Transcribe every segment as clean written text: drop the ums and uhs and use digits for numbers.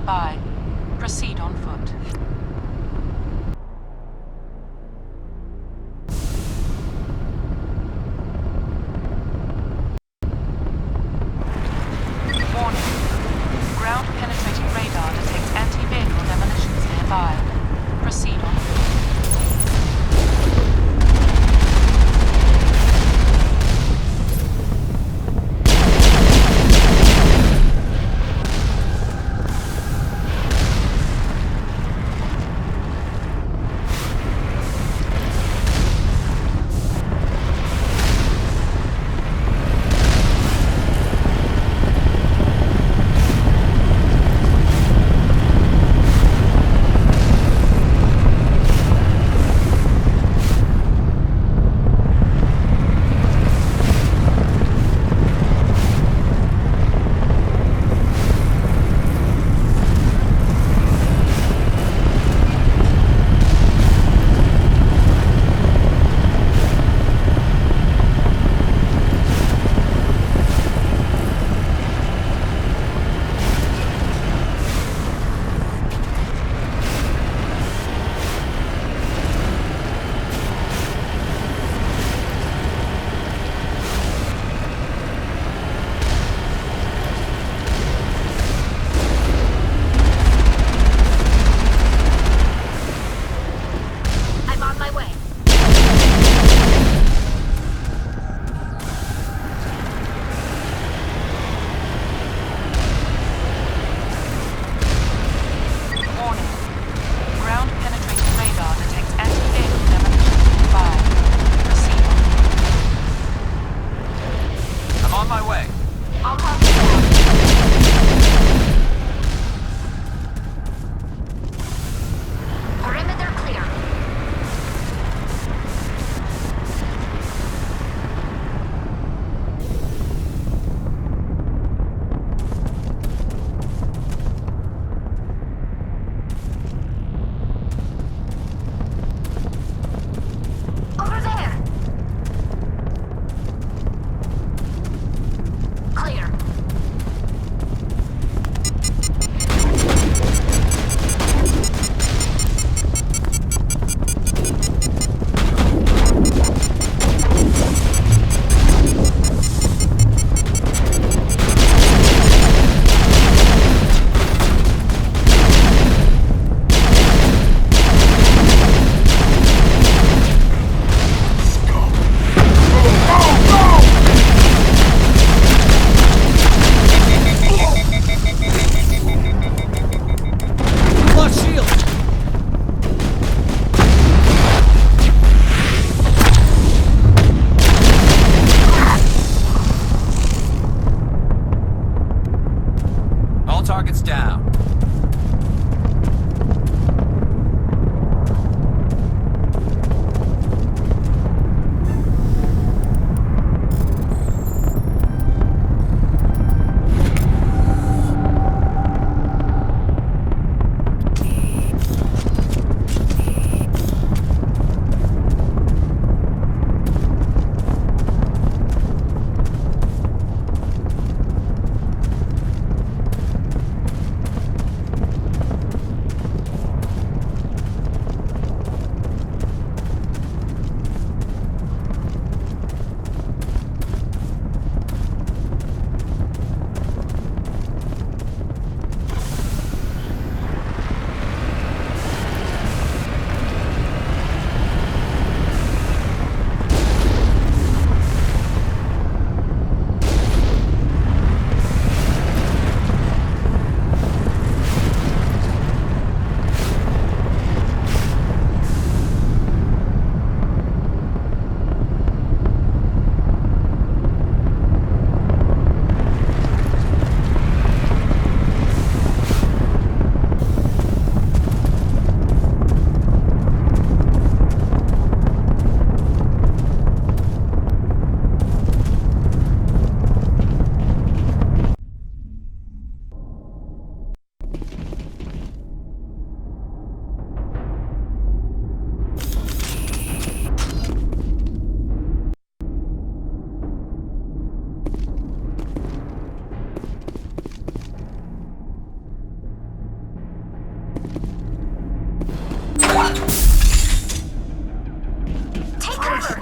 nearby. Proceed on foot. Warning. Ground-penetrating radar detects anti-vehicle demolitions nearby. Proceed on foot.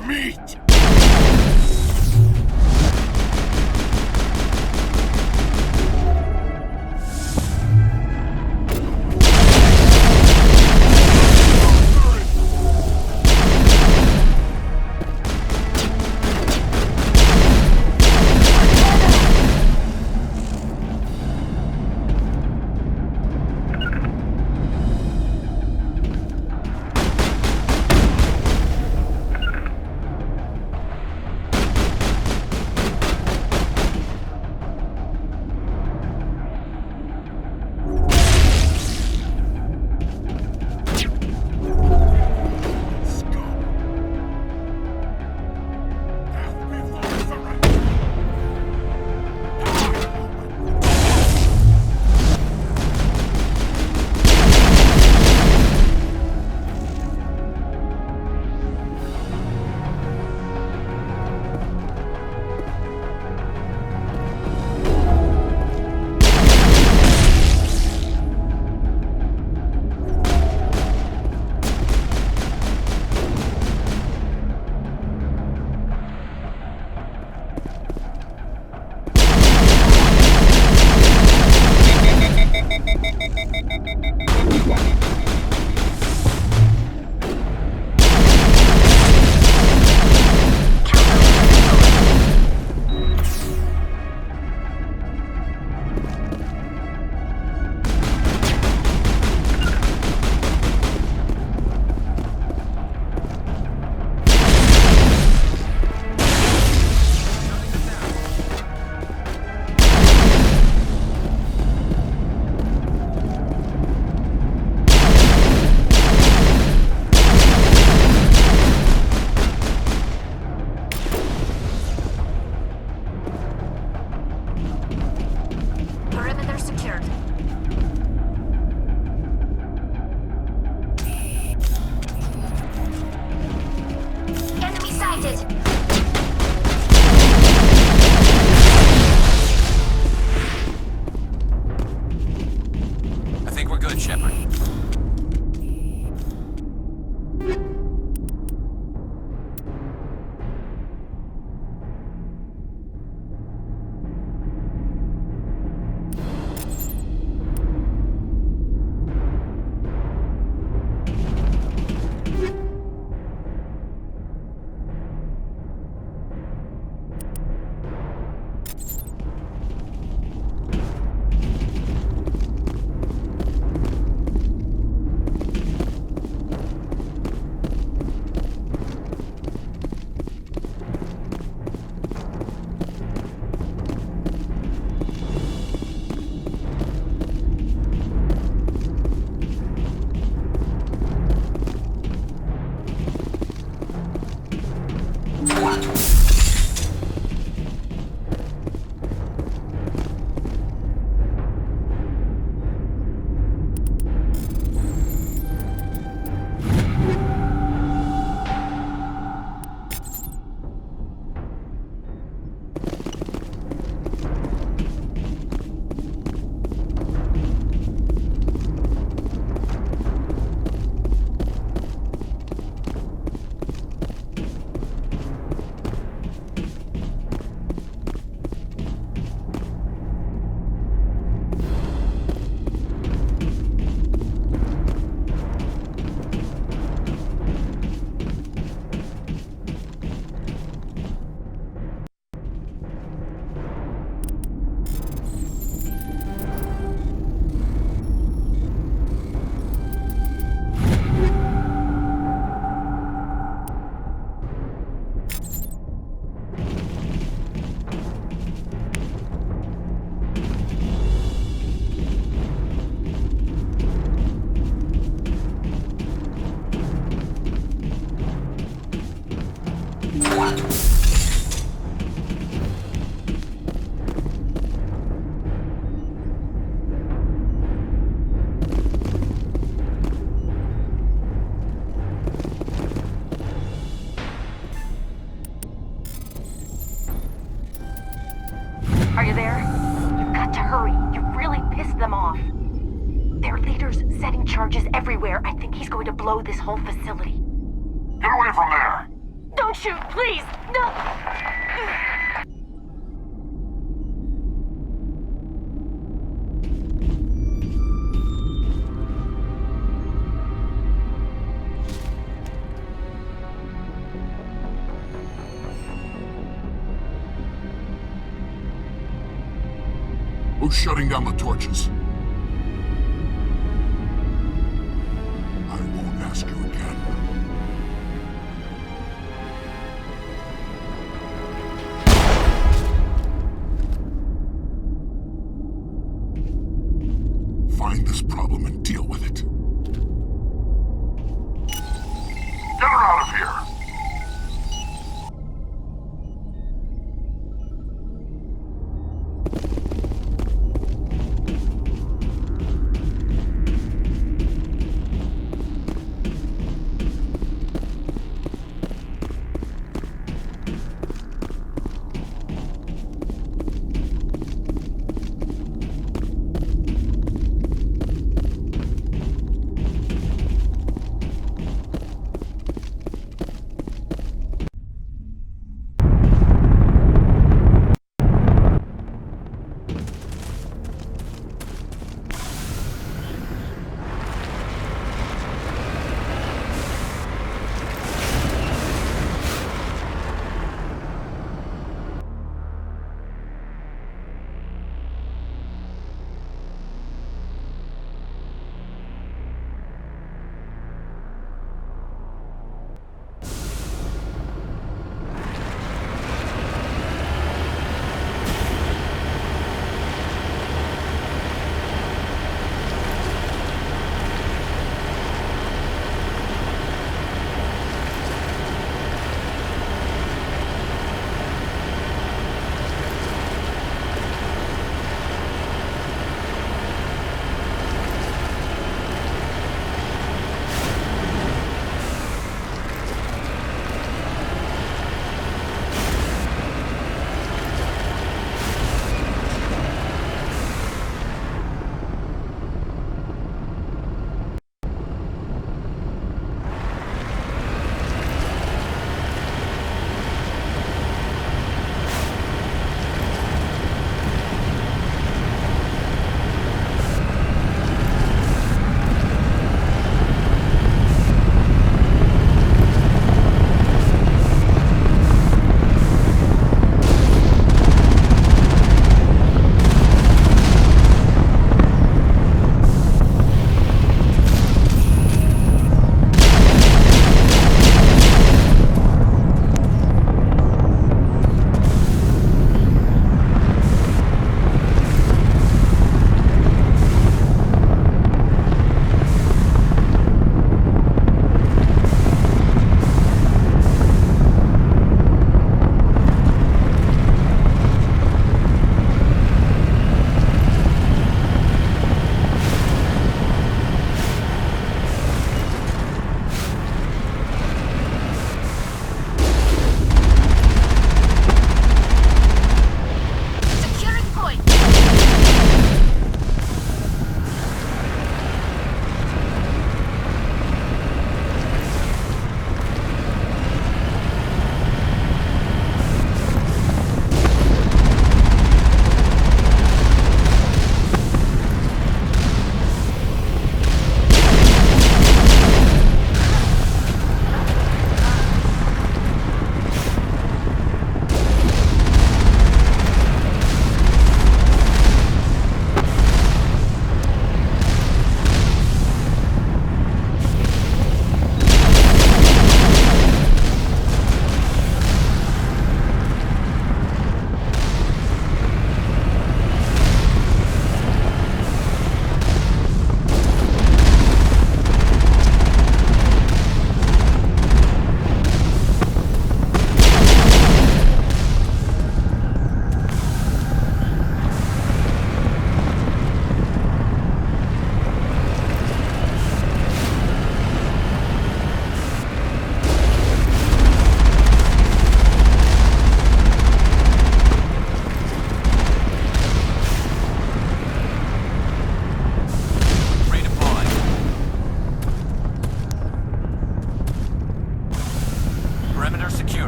meat! Are you there? You've got to hurry. You really pissed them off. Their leader's setting charges everywhere. I think he's going to blow this whole facility. Get away from there! Don't shoot, please! No! Who's shutting down the torches? I won't ask you again. Find this problem and deal with it. Get her out of here!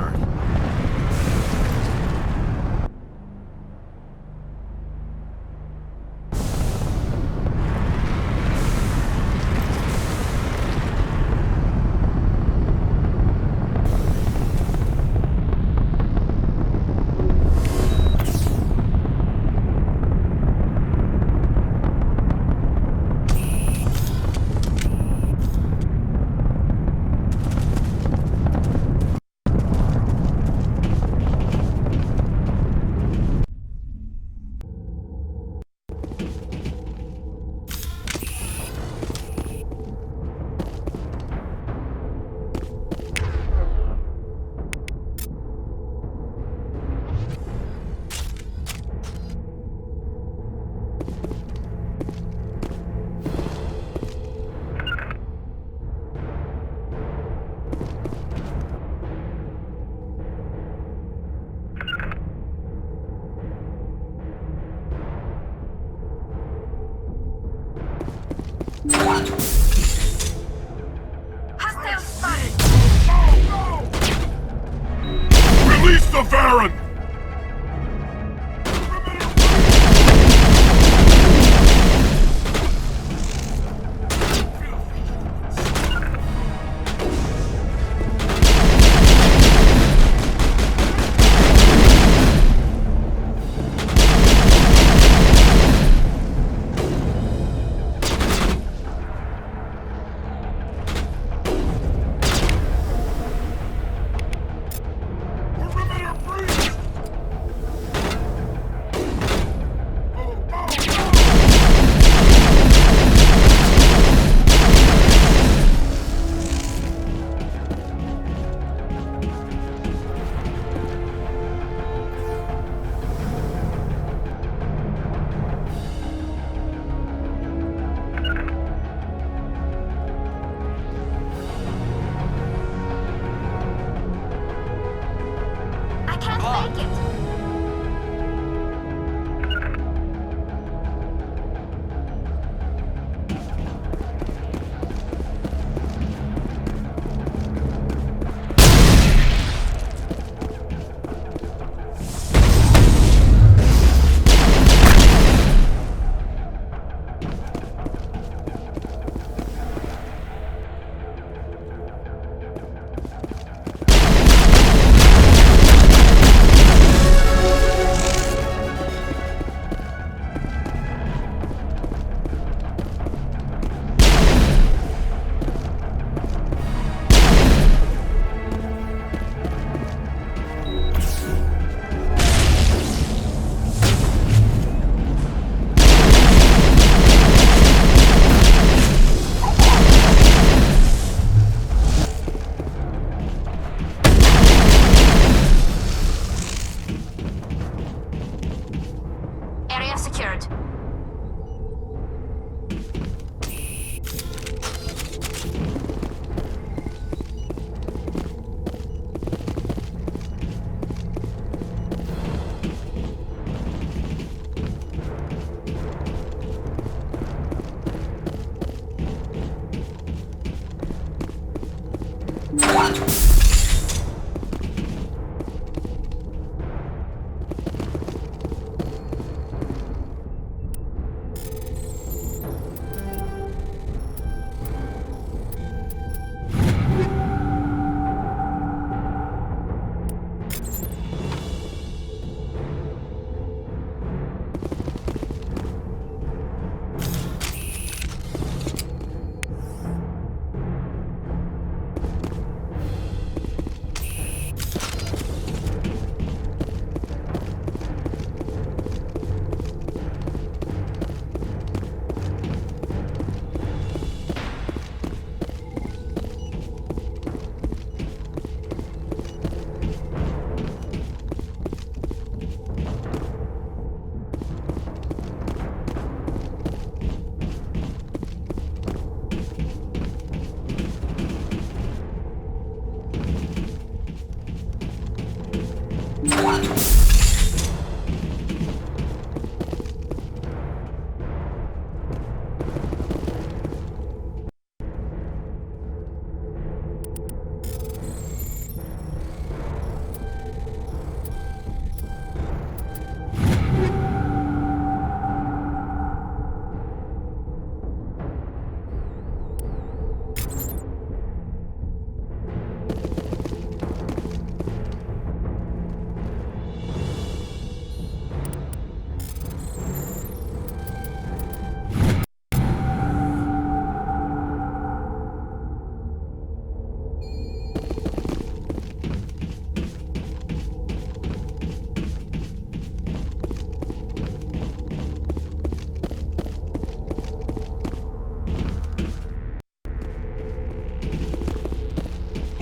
Earth. Hostile spotted! Release the Baron! I can't make it!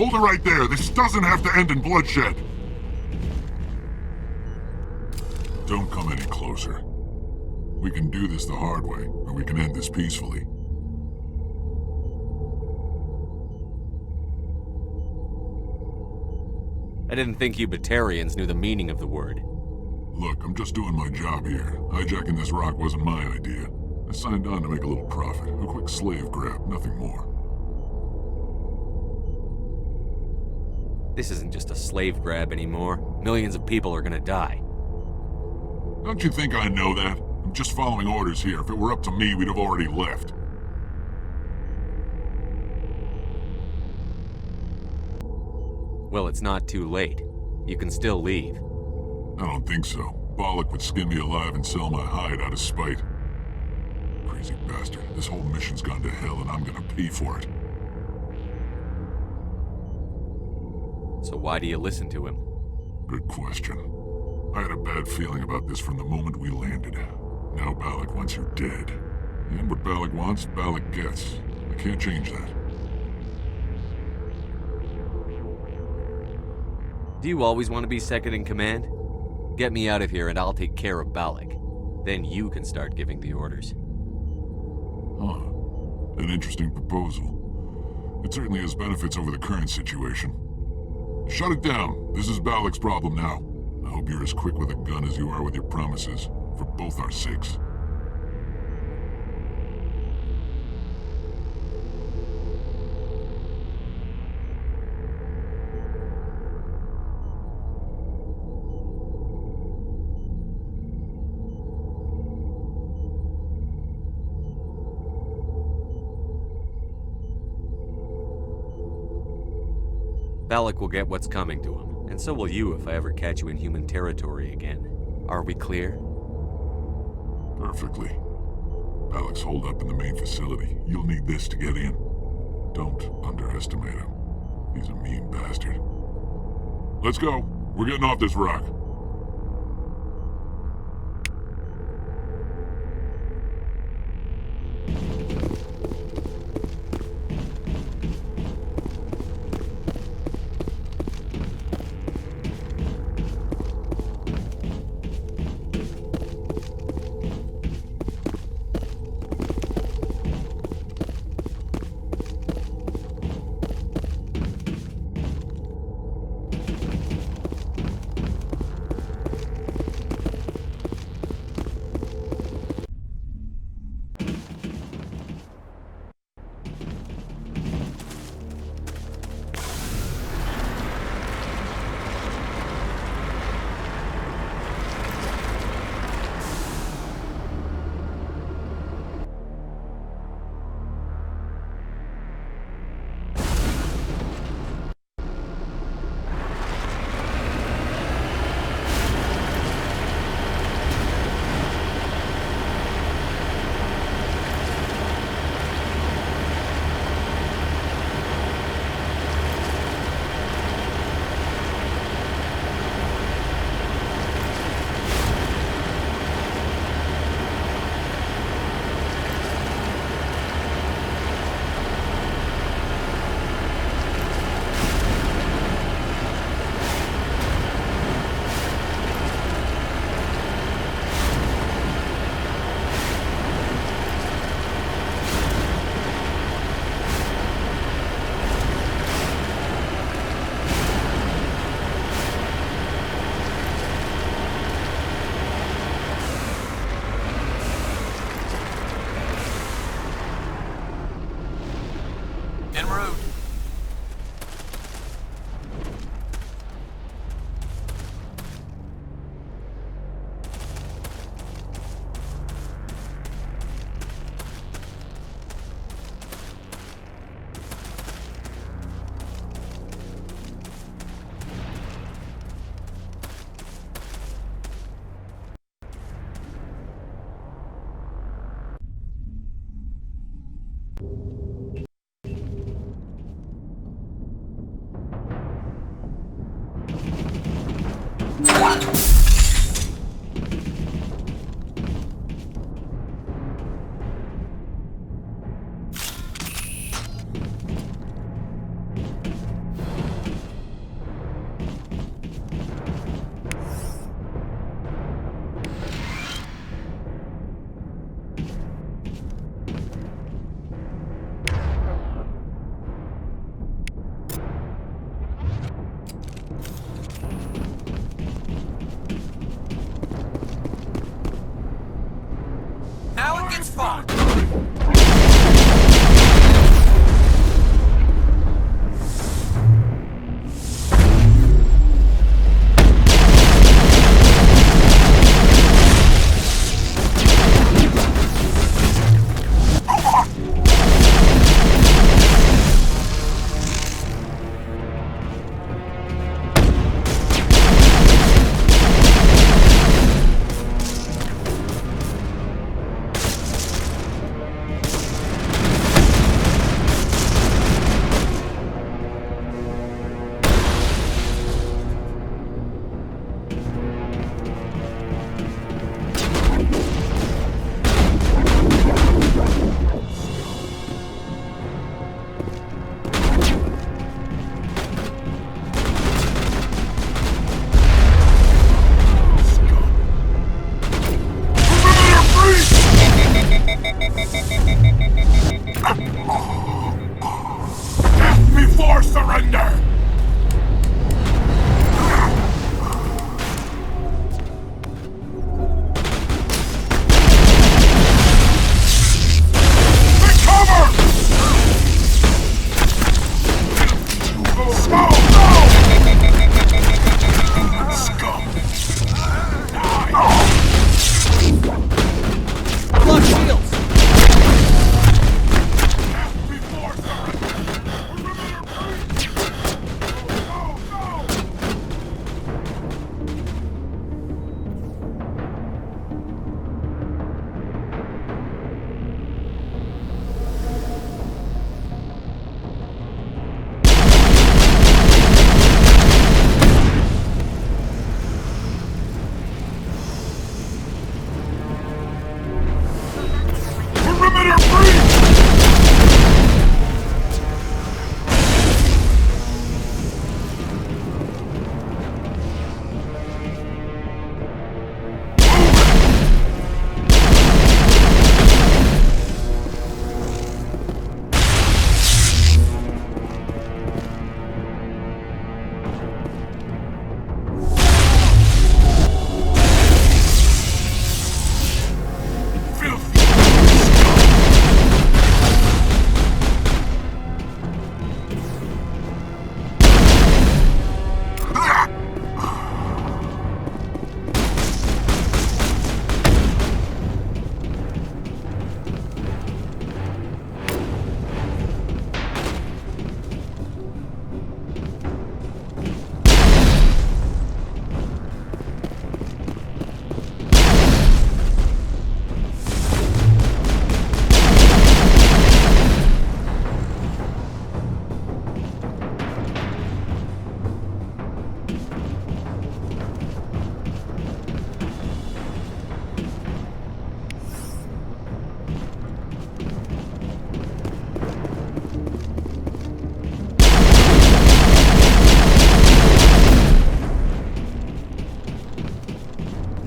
Hold it right there. This doesn't have to end in bloodshed. Don't come any closer. We can do this the hard way, or we can end this peacefully. I didn't think you Batarians knew the meaning of the word. Look, I'm just doing my job here. Hijacking this rock wasn't my idea. I signed on to make a little profit. A quick slave grab, nothing more. This isn't just a slave grab anymore. Millions of people are gonna die. Don't you think I know that? I'm just following orders here. If it were up to me, we'd have already left. Well, it's not too late. You can still leave. I don't think so. Bollock would skin me alive and sell my hide out of spite. Crazy bastard. This whole mission's gone to hell and I'm gonna pay for it. So why do you listen to him? Good question. I had a bad feeling about this from the moment we landed. Now Bollock wants you dead. And what Bollock wants, Bollock gets. I can't change that. Do you always want to be second in command? Get me out of here and I'll take care of Balak. Then you can start giving the orders. Huh. An interesting proposal. It certainly has benefits over the current situation. Shut it down. This is Balak's problem now. I hope you're as quick with a gun as you are with your promises. For both our sakes. Balak will get what's coming to him, and so will you if I ever catch you in human territory again. Are we clear? Perfectly. Balak's holed up in the main facility. You'll need this to get in. Don't underestimate him. He's a mean bastard. Let's go. We're getting off this rock.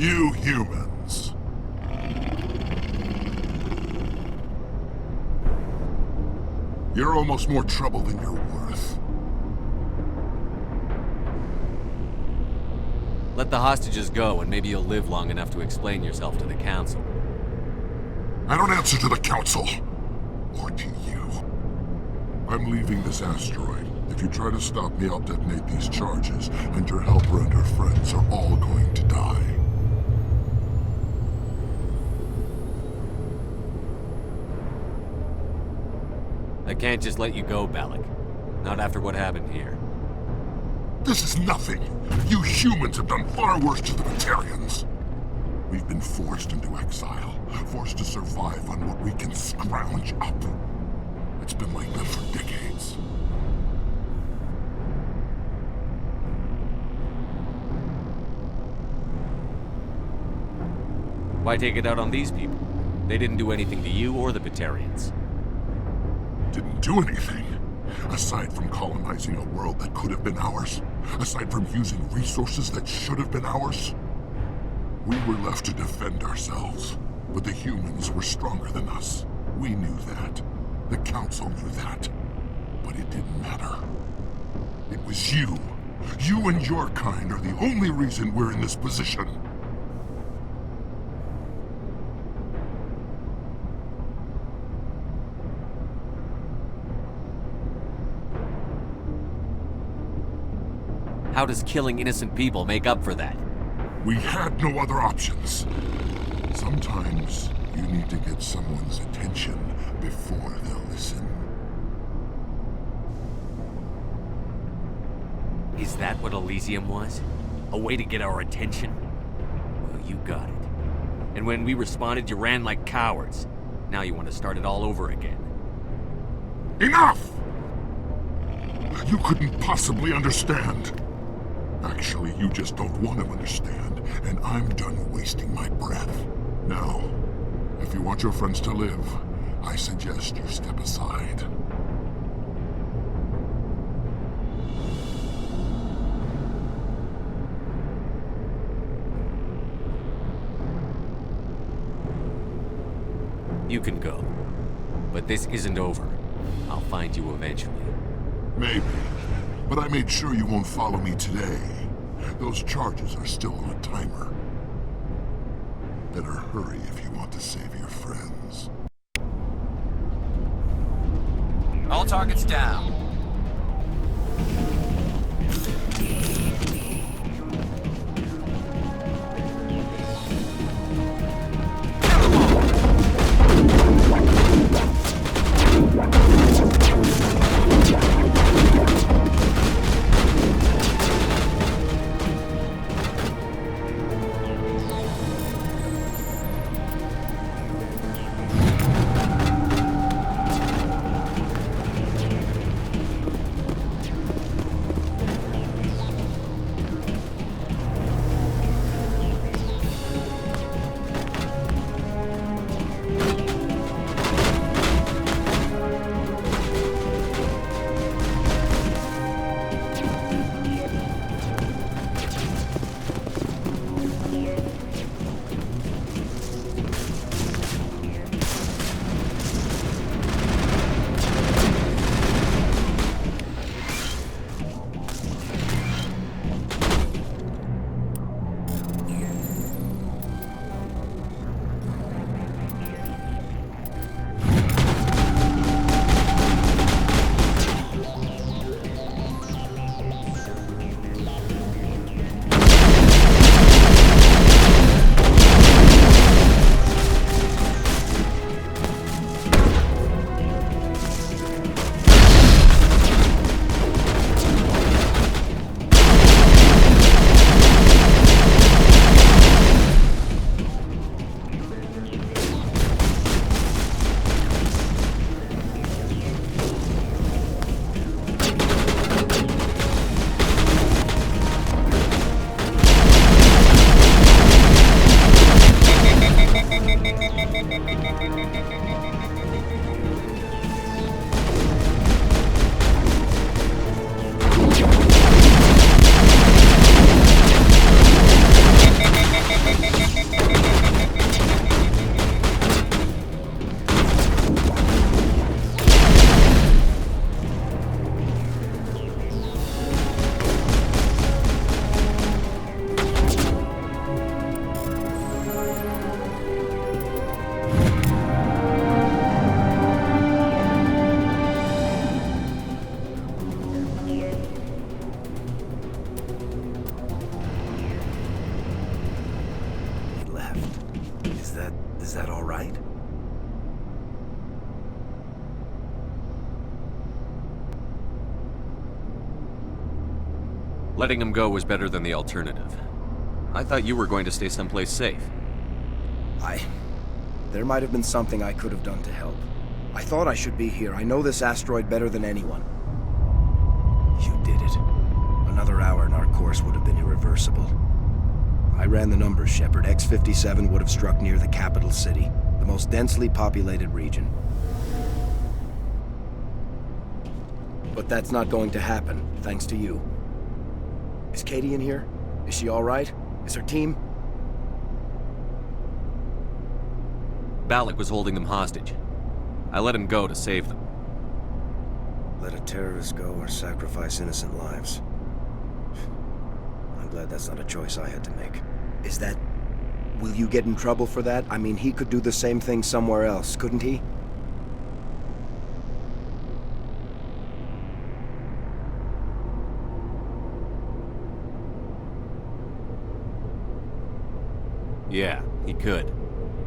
You humans. You're almost more trouble than you're worth. Let the hostages go, and maybe you'll live long enough to explain yourself to the Council. I don't answer to the Council. Or to you. I'm leaving this asteroid. If you try to stop me, I'll detonate these charges, and your helper and her friends are all going to die. I can't just let you go, Balak. Not after what happened here. This is nothing. You humans have done far worse to the Batarians. We've been forced into exile, forced to survive on what we can scrounge up. It's been like that for decades. Why take it out on these people? They didn't do anything to you or the Batarians. Didn't do anything. Aside from colonizing a world that could have been ours. Aside from using resources that should have been ours. We were left to defend ourselves. But the humans were stronger than us. We knew that. The Council knew that. But it didn't matter. It was you. You and your kind are the only reason we're in this position. How does killing innocent people make up for that? We had no other options. Sometimes you need to get someone's attention before they'll listen. Is that what Elysium was? A way to get our attention? Well, you got it. And when we responded, you ran like cowards. Now you want to start it all over again. Enough! You couldn't possibly understand. Actually, you just don't want to understand, and I'm done wasting my breath. Now, if you want your friends to live, I suggest you step aside. You can go. But this isn't over. I'll find you eventually. Maybe. But I made sure you won't follow me today. Those charges are still on a timer. Better hurry if you want to save your friends. All targets down. Is that all right? Letting him go was better than the alternative. I thought you were going to stay someplace safe. There might have been something I could have done to help. I thought I should be here. I know this asteroid better than anyone. You did it. Another hour and our course would have been irreversible. I ran the numbers, Shepard. Х57 would have struck near the capital city, the most densely populated region. But that's not going to happen, thanks to you. Is Katie in here? Is she all right? Is her team? Balak was holding them hostage. I let him go to save them. Let a terrorist go or sacrifice innocent lives. I'm glad that's not a choice I had to make. Is that... Will you get in trouble for that? I mean, he could do the same thing somewhere else, couldn't he? Yeah, he could.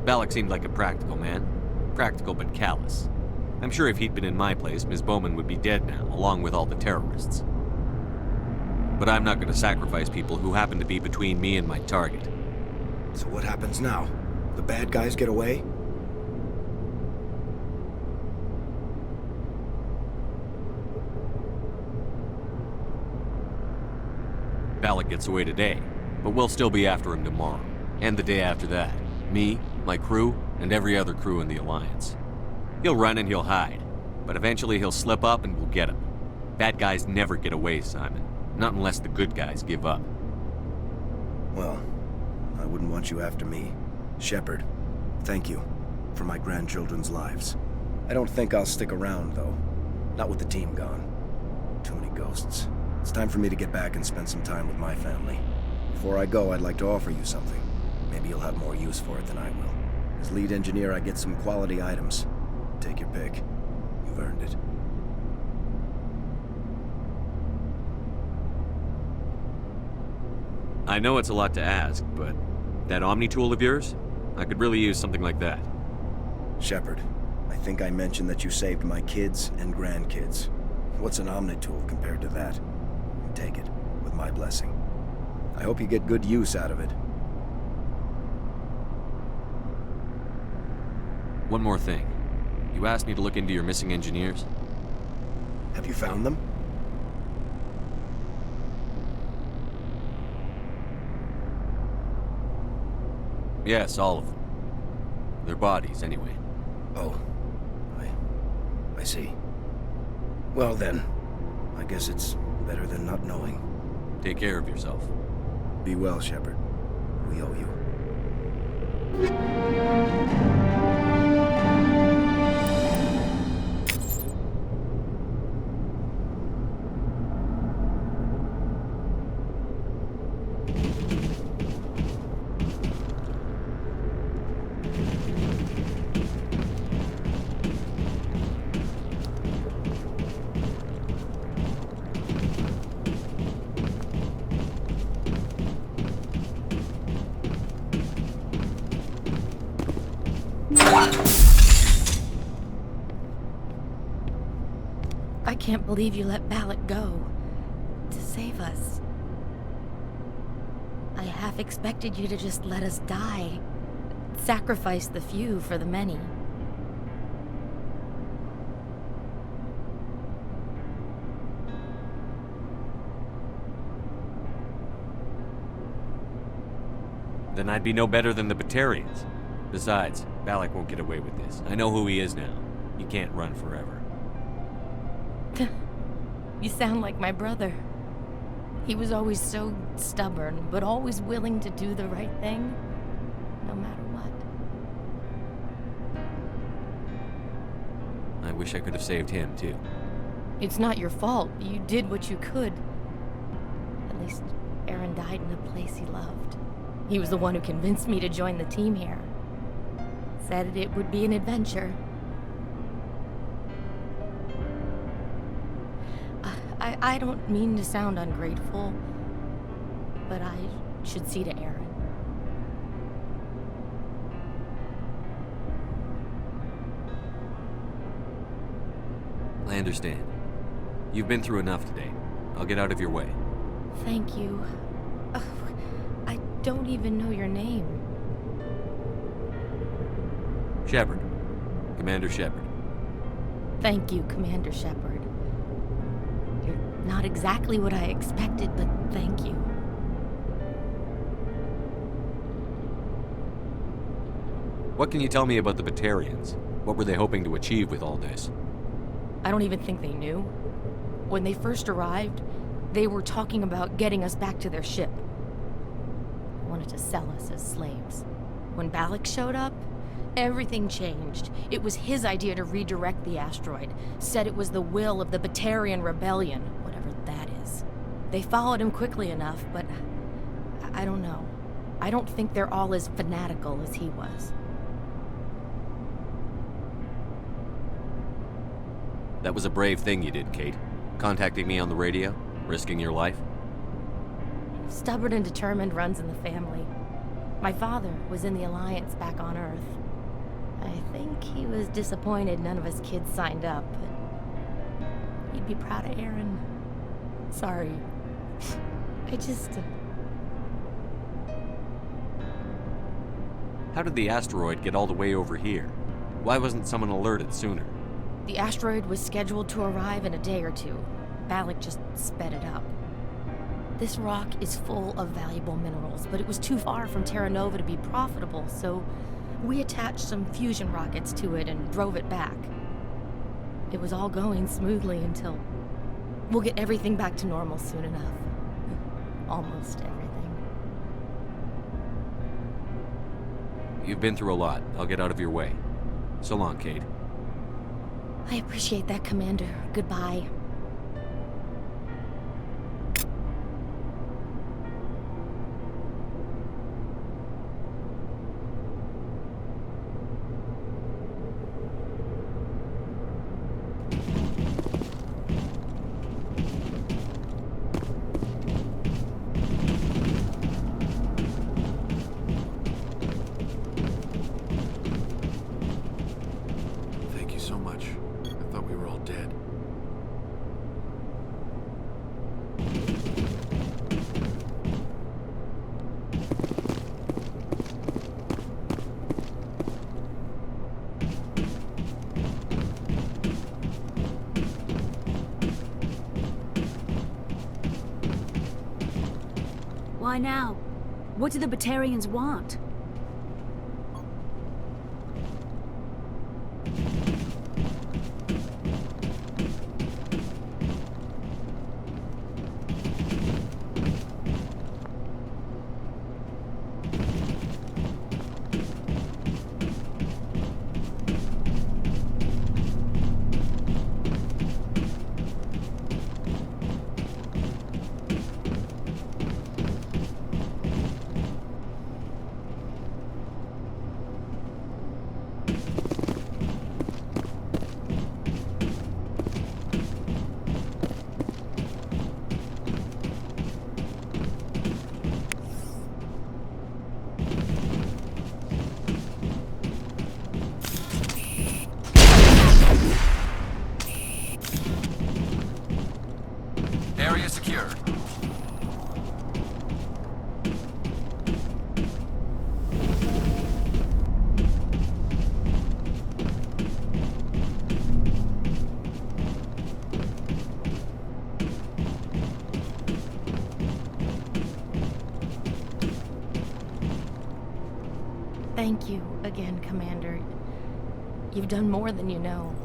Balak seemed like a practical man. Practical but callous. I'm sure if he'd been in my place, Ms. Bowman would be dead now, along with all the terrorists. But I'm not going to sacrifice people who happen to be between me and my target. So what happens now? The bad guys get away? Balak gets away today, but we'll still be after him tomorrow. And the day after that. Me, my crew, and every other crew in the Alliance. He'll run and he'll hide, but eventually he'll slip up and we'll get him. Bad guys never get away, Simon. Not unless the good guys give up. Well, I wouldn't want you after me. Shepard, thank you for my grandchildren's lives. I don't think I'll stick around, though. Not with the team gone. Too many ghosts. It's time for me to get back and spend some time with my family. Before I go, I'd like to offer you something. Maybe you'll have more use for it than I will. As lead engineer, I get some quality items. Take your pick. You've earned it. I know it's a lot to ask, but that Omni tool of yours? I could really use something like that. Shepard, I think I mentioned that you saved my kids and grandkids. What's an Omni tool compared to that? Take it, with my blessing. I hope you get good use out of it. One more thing. You asked me to look into your missing engineers? Have you found them? Yes, all of them. Their bodies, anyway. Oh. I see. Well then, I guess it's better than not knowing. Take care of yourself. Be well, Shepard. We owe you. I can't believe you let Balak go. To save us. I half expected you to just let us die. Sacrifice the few for the many. Then I'd be no better than the Batarians. Besides, Balak won't get away with this. I know who he is now. He can't run forever. You sound like my brother. He was always so stubborn, but always willing to do the right thing, no matter what. I wish I could have saved him, too. It's not your fault. You did what you could. At least Aaron died in a place he loved. He was the one who convinced me to join the team here. Said it would be an adventure. I don't mean to sound ungrateful, but I should see to Aaron. I understand. You've been through enough today. I'll get out of your way. Thank you. Oh, I don't even know your name. Shepard. Commander Shepard. Thank you, Commander Shepard. You're not exactly what I expected, but thank you. What can you tell me about the Batarians? What were they hoping to achieve with all this? I don't even think they knew. When they first arrived, they were talking about getting us back to their ship. They wanted to sell us as slaves. When Balak showed up, everything changed. It was his idea to redirect the asteroid. Said it was the will of the Batarian Rebellion, whatever that is. They followed him quickly enough, but I don't know. I don't think they're all as fanatical as he was. That was a brave thing you did, Kate. Contacting me on the radio, risking your life. Stubborn and determined runs in the family. My father was in the Alliance back on Earth. I think he was disappointed none of his kids signed up, but he'd be proud of Aaron. Sorry. I just... How did the asteroid get all the way over here? Why wasn't someone alerted sooner? The asteroid was scheduled to arrive in a day or two. Balak just sped it up. This rock is full of valuable minerals, but it was too far from Terra Nova to be profitable, so we attached some fusion rockets to it and drove it back. It was all going smoothly until... We'll get everything back to normal soon enough. Almost everything. You've been through a lot. I'll get out of your way. So long, Kate. I appreciate that, Commander. Goodbye. Thank you so much. I thought we were all dead. Why now? What do the Batarians want? Area secured. Thank you again, Commander. You've done more than you know.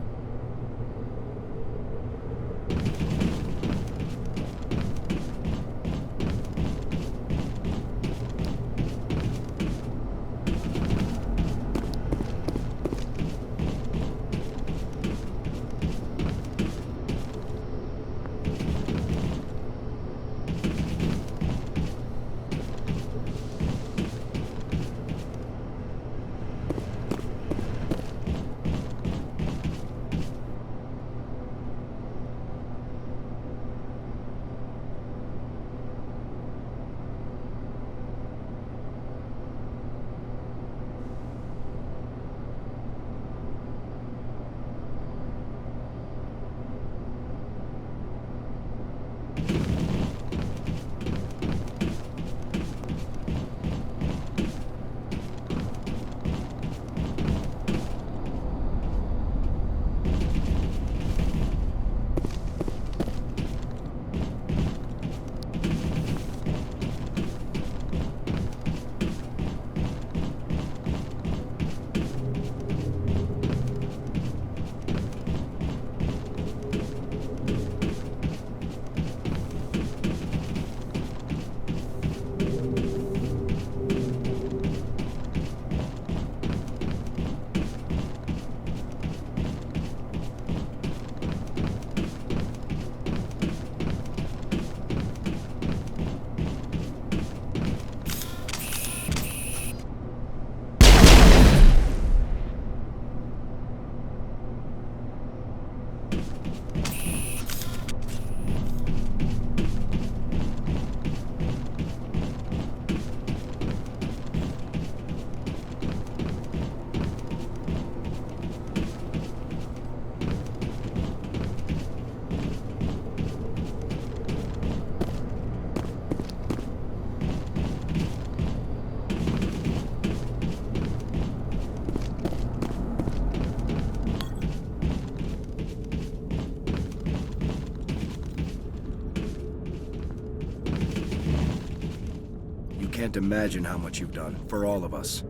You can't imagine how much you've done, for all of us.